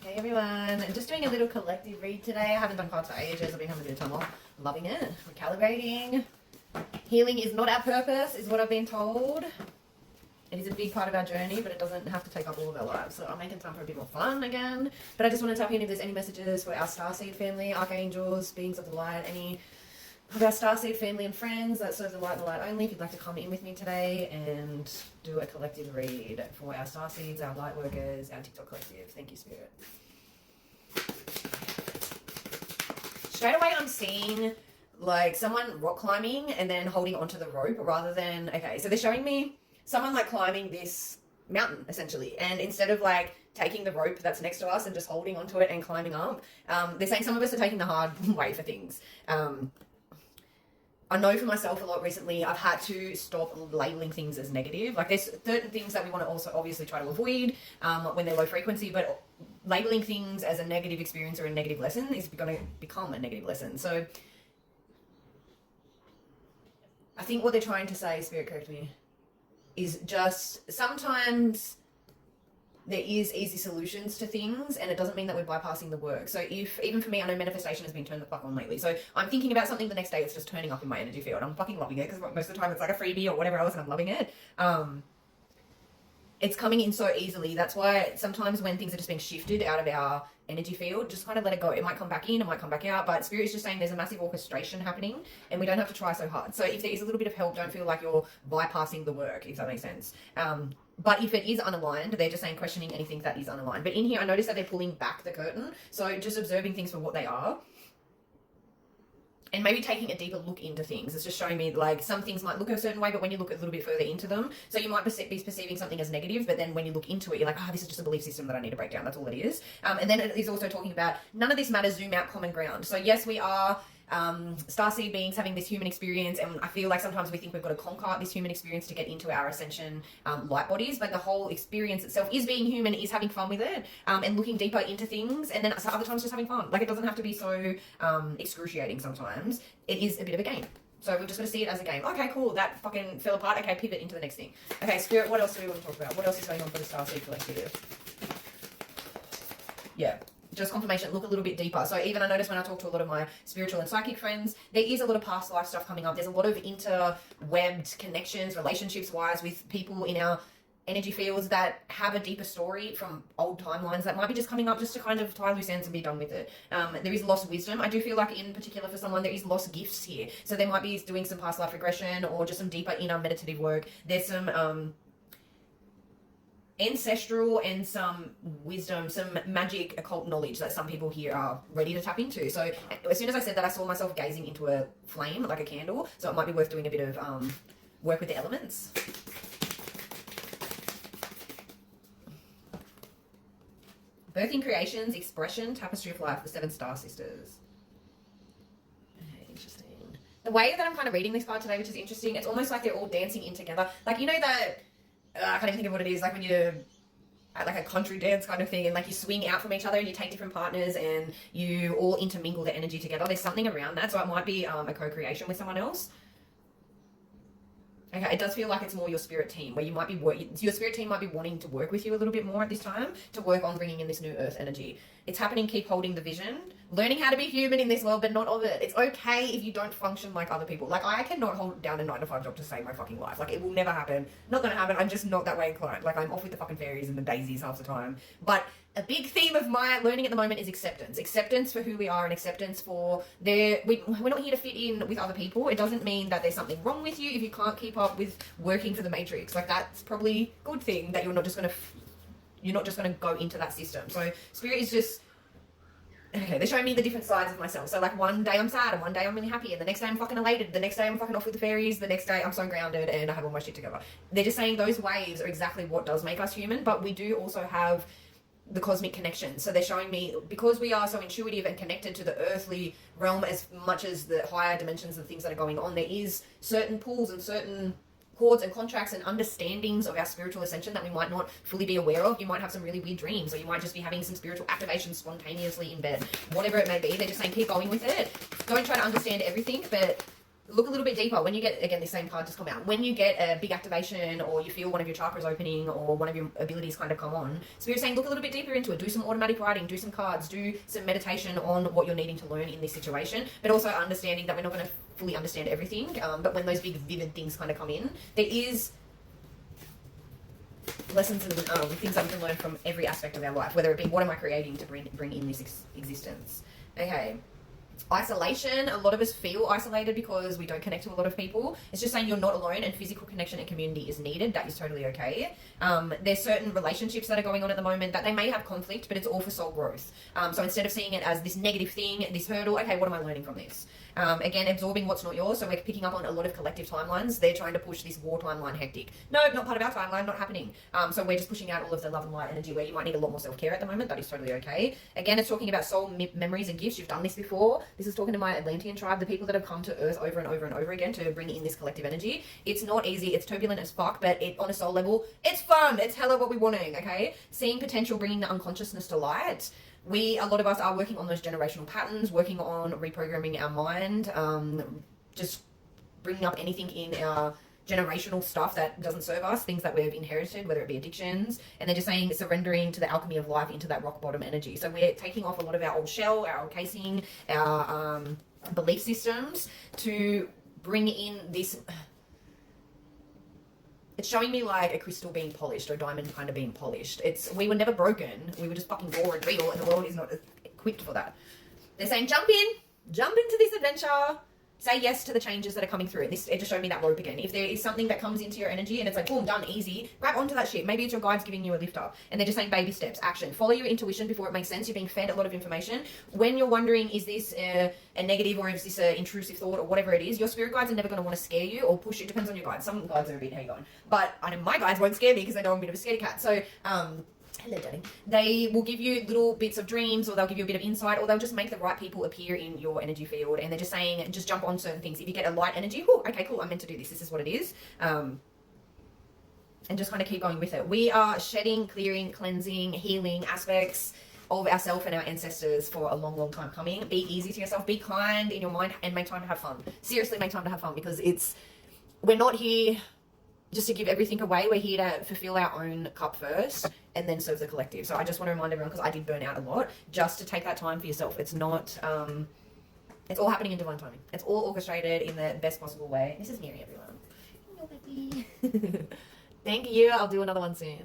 Hey everyone, I'm just doing a little collective read today. I haven't done cards for ages. I've been having a bit of time off. Loving it. Recalibrating. Healing is not our purpose, is what I've been told. It is a big part of our journey, but it doesn't have to take up all of our lives. So I'm making time for a bit more fun again. But I just want to tap in if there's any messages for our starseed family, archangels, beings of the light, any of our starseed family and friends that serve the light and the light only. If you'd like to come in with me today and do a collective read for our starseeds, our light workers, our TikTok collective. Thank you, Spirit. Straight away I'm seeing like someone rock climbing and then holding onto the rope rather than, okay, so they're showing me someone like climbing this mountain essentially, and instead of like taking the rope that's next to us and just holding onto it and climbing up, they're saying some of us are taking the hard way for things. I know for myself a lot recently, I've had to stop labeling things as negative. Like there's certain things that we want to also obviously try to avoid when they're low frequency, but labeling things as a negative experience or a negative lesson is going to become a negative lesson. So I think what they're trying to say, Spirit, correct me, is just sometimes there is easy solutions to things, and it doesn't mean that we're bypassing the work. So if, even for me, I know manifestation has been turned the fuck on lately. So I'm thinking about something the next day, it's just turning up in my energy field. I'm fucking loving it because most of the time it's like a freebie or whatever else and I'm loving it. It's coming in so easily. That's why sometimes when things are just being shifted out of our energy field, just kind of let it go. It might come back in, it might come back out, but Spirit is just saying there's a massive orchestration happening and we don't have to try so hard. So if there is a little bit of help, don't feel like you're bypassing the work, if that makes sense. But if it is unaligned, they're just saying questioning anything that is unaligned. But in here, I noticed that they're pulling back the curtain. So just observing things for what they are. And maybe taking a deeper look into things. It's just showing me like some things might look a certain way, but when you look a little bit further into them, so you might be perceiving something as negative, but then when you look into it, you're like, this is just a belief system that I need to break down. That's all it is. And then it is also talking about none of this matters, zoom out, common ground. So yes, we are starseed beings having this human experience, and I feel like sometimes we think we've got to conquer this human experience to get into our ascension light bodies, but the whole experience itself is being human, is having fun with it, and looking deeper into things, and then other times just having fun. Like it doesn't have to be so excruciating sometimes. It is a bit of a game. So we're just going to see it as a game. Okay, cool. That fucking fell apart. Okay, pivot into the next thing. Okay, Spirit, what else do we want to talk about? What else is going on for the starseed collective? Yeah. Just confirmation, look a little bit deeper. So even I notice when I talk to a lot of my spiritual and psychic friends, there is a lot of past life stuff coming up. There's a lot of interwebbed connections, relationships-wise, with people in our energy fields that have a deeper story from old timelines that might be just coming up just to kind of tie loose ends and be done with it. There is lost wisdom. I do feel like in particular for someone, there is lost gifts here. So they might be doing some past life regression or just some deeper inner meditative work. There's some ancestral and some wisdom, some magic occult knowledge that some people here are ready to tap into. So as soon as I said that, I saw myself gazing into a flame like a candle. So it might be worth doing a bit of work with the elements. Birthing creations, expression, tapestry of life, the 7 star sisters. Okay, interesting. The way that I'm kind of reading this card today, which is interesting, it's almost like they're all dancing in together. Like, you know that, I can't even think of what it is, like when you're at like a country dance kind of thing, and like you swing out from each other and you take different partners and you all intermingle the energy together. There's something around that. So it might be a co-creation with someone else. Okay, it does feel like it's more your spirit team, where you might be your spirit team might be wanting to work with you a little bit more at this time to work on bringing in this new earth energy. It's happening. Keep holding the vision, learning how to be human in this world, but not of it. It's okay if you don't function like other people. Like I cannot hold down a 9-to-5 job to save my fucking life. Like it will never happen. Not gonna happen. I'm just not that way inclined. Like I'm off with the fucking fairies and the daisies half the time. But a big theme of my learning at the moment is acceptance. Acceptance for who we are and acceptance for we're not here to fit in with other people. It doesn't mean that there's something wrong with you if you can't keep up with working for the matrix. Like that's probably a good thing that you're not just gonna go into that system. So spirit is just, okay, they're showing me the different sides of myself. So like one day I'm sad and one day I'm really happy and the next day I'm fucking elated. The next day I'm fucking off with the fairies. The next day I'm so grounded and I have all my shit together. They're just saying those waves are exactly what does make us human, but we do also have the cosmic connection. So they're showing me, because we are so intuitive and connected to the earthly realm as much as the higher dimensions of things that are going on, there is certain pulls and certain chords and contracts and understandings of our spiritual ascension that we might not fully be aware of. You might have some really weird dreams, or you might just be having some spiritual activations spontaneously in bed. Whatever it may be, they're just saying keep going with it. Don't try to understand everything, but look a little bit deeper. When you get, again, the same card just come out. When you get a big activation or you feel one of your chakras opening or one of your abilities kind of come on, Spirit's saying look a little bit deeper into it. Do some automatic writing, do some cards, do some meditation on what you're needing to learn in this situation, but also understanding that we're not going to fully understand everything. But when those big vivid things kind of come in, there is lessons and things that we can learn from every aspect of our life, whether it be what am I creating to bring in this existence. Okay. Isolation. A lot of us feel isolated because we don't connect to a lot of people. It's just saying you're not alone, and physical connection and community is needed. That is totally okay. There's certain relationships that are going on at the moment that they may have conflict, but it's all for soul growth. So instead of seeing it as this negative thing, this hurdle, okay, what am I learning from this? Again, absorbing what's not yours. So we're picking up on a lot of collective timelines. They're trying to push this war timeline hectic. No, not part of our timeline, not happening. So we're just pushing out all of the love and light energy where you might need a lot more self-care at the moment. That is totally okay. Again, it's talking about soul memories and gifts. You've done this before. This is talking to my Atlantean tribe, the people that have come to Earth over and over and over again to bring in this collective energy. It's not easy. It's turbulent as fuck, but on a soul level, it's fun. It's hella what we're wanting, okay? Seeing potential, bringing the unconsciousness to light. A lot of us are working on those generational patterns, working on reprogramming our mind, just bringing up anything in our generational stuff that doesn't serve us, things that we've inherited, whether it be addictions, and they're just saying surrendering to the alchemy of life into that rock bottom energy. So we're taking off a lot of our old shell, our old casing, our belief systems to bring in this. It's showing me like a crystal being polished or a diamond kind of being polished. We were never broken. We were just fucking raw and real, and the world is not equipped for that. They're saying jump into this adventure. Say yes to the changes that are coming through. It just showed me that rope again. If there is something that comes into your energy and it's like, boom, done, easy, grab onto that shit. Maybe it's your guides giving you a lift up. And they're just saying baby steps, action. Follow your intuition before it makes sense. You're being fed a lot of information. When you're wondering, is this a negative or is this an intrusive thought or whatever it is, your spirit guides are never going to want to scare you or push you. It depends on your guides. Some guides are a bit, how you going? But I know my guides won't scare me because they know I'm a bit of a scaredy cat. So, hello, darling. They will give you little bits of dreams, or they'll give you a bit of insight, or they'll just make the right people appear in your energy field. And they're just saying, just jump on certain things. If you get a light energy, oh, okay, cool, I'm meant to do this. This is what it is. And just kind of keep going with it. We are shedding, clearing, cleansing, healing aspects of ourselves and our ancestors for a long, long time coming. Be easy to yourself. Be kind in your mind and make time to have fun. Seriously, make time to have fun, because we're not here just to give everything away. We're here to fulfill our own cup first and then serve the collective. So I just want to remind everyone, because I did burn out a lot, just to take that time for yourself. It's not, it's all happening in divine timing. It's all orchestrated in the best possible way. This is Mary, everyone. Hello, baby. Thank you. I'll do another one soon.